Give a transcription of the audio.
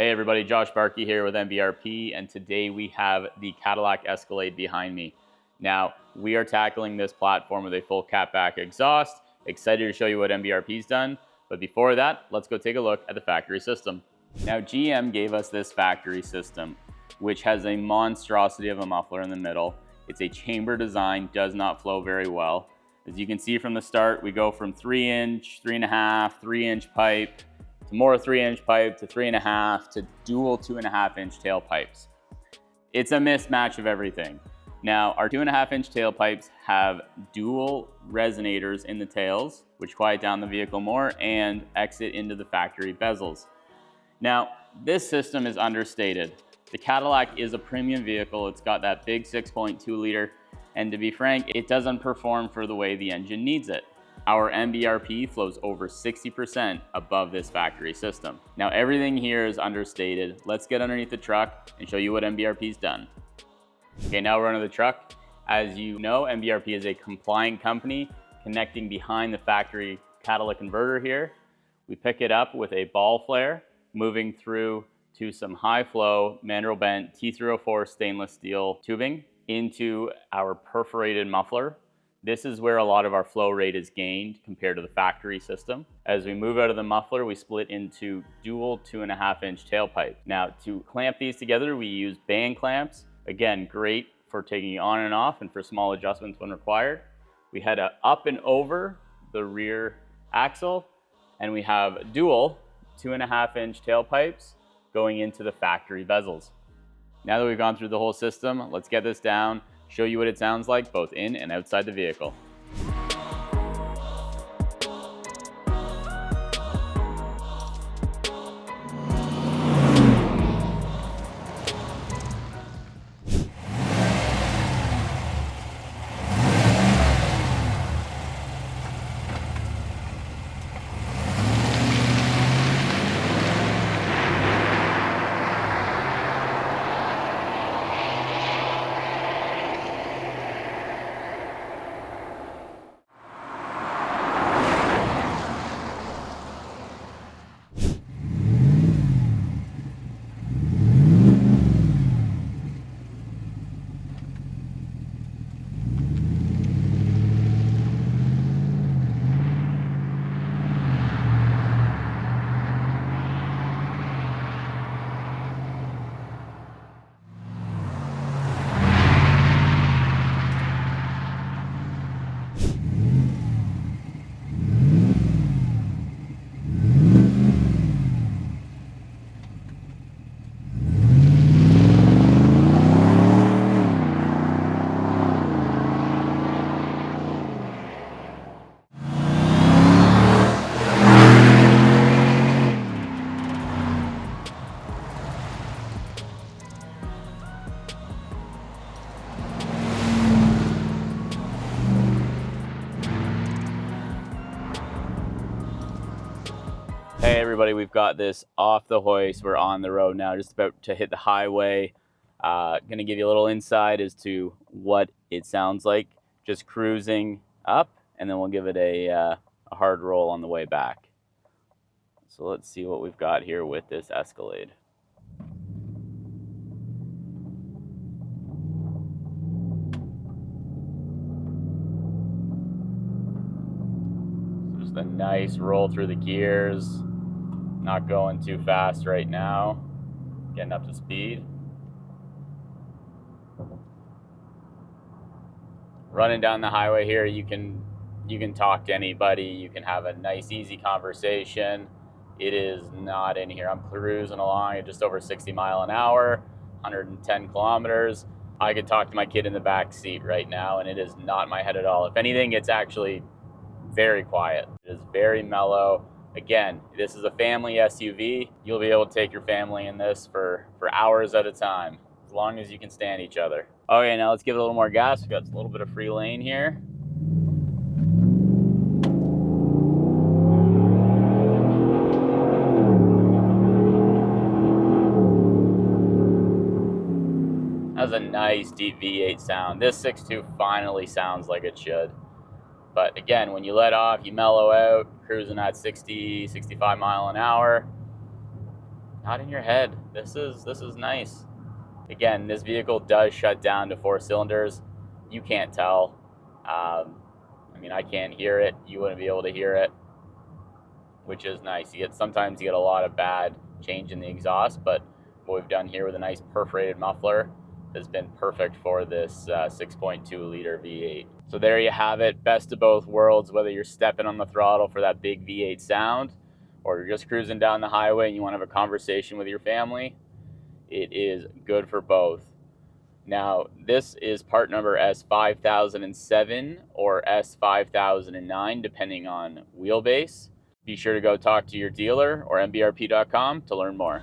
Hey everybody, Josh Barkey here with MBRP, and today we have the Cadillac Escalade behind me. Now, we are tackling this platform with a full catback exhaust. Excited to show you what MBRP's done, but before that, let's go take a look at the factory system. Now, GM gave us this factory system, which has a monstrosity of a muffler in the middle. It's a chamber design, does not flow very well. As you can see from the start, we go from 3-inch, 3.5, 3-inch pipe, to more 3-inch pipe, to 3.5, to dual 2.5-inch tailpipes. It's a mismatch of everything. Now, our 2.5-inch tailpipes have dual resonators in the tails, which quiet down the vehicle more and exit into the factory bezels. Now, this system is understated. The Cadillac is a premium vehicle. It's got that big 6.2 liter, and to be frank, it doesn't perform for the way the engine needs it. Our MBRP flows over 60% above this factory system. Now, everything here is understated. Let's get underneath the truck and show you what MBRP's done. Okay, now we're under the truck. As you know, MBRP is a compliant company connecting behind the factory catalytic converter here. We pick it up with a ball flare, moving through to some high flow mandrel bent T304 stainless steel tubing into our perforated muffler. This is where a lot of our flow rate is gained compared to the factory system. As we move out of the muffler, we split into dual 2.5-inch tailpipe. Now, to clamp these together, we use band clamps. Again, great for taking on and off and for small adjustments when required. We head up and over the rear axle, and we have dual 2.5-inch tailpipes going into the factory bezels. Now that we've gone through the whole system, let's get this down, show you what it sounds like both in and outside the vehicle. Hey everybody, we've got this off the hoist. We're on the road now, just about to hit the highway. Gonna give you a little insight as to what it sounds like just cruising up, and then we'll give it a hard roll on the way back. So let's see what we've got here with this Escalade. So just a nice roll through the gears. Not going too fast right now, getting up to speed. Running down the highway here, you can talk to anybody, you can have a nice easy conversation. It is not in here. I'm cruising along at just over 60 miles an hour, 110 kilometers. I could talk to my kid in the back seat right now, and it is not in my head at all. If anything, it's actually very quiet. It is very mellow. Again, this is a family SUV. You'll be able to take your family in this for hours at a time, as long as you can stand each other. Okay, now let's give it a little more gas. We've got a little bit of free lane here. That's a nice deep V8 sound. This 6.2 finally sounds like it should. But again, when you let off, you mellow out, cruising at 60, 65 mile an hour. Not in your head. This is nice. Again, this vehicle does shut down to 4 cylinders. You can't tell. I mean, I can't hear it. You wouldn't be able to hear it, which is nice. Sometimes you get a lot of bad change in the exhaust, but what we've done here with a nice perforated muffler has been perfect for this 6.2 liter V8. So there you have it, best of both worlds, whether you're stepping on the throttle for that big V8 sound, or you're just cruising down the highway and you want to have a conversation with your family. It is good for both. Now, this is part number S5007 or S5009, depending on wheelbase. Be sure to go talk to your dealer or MBRP.com to learn more.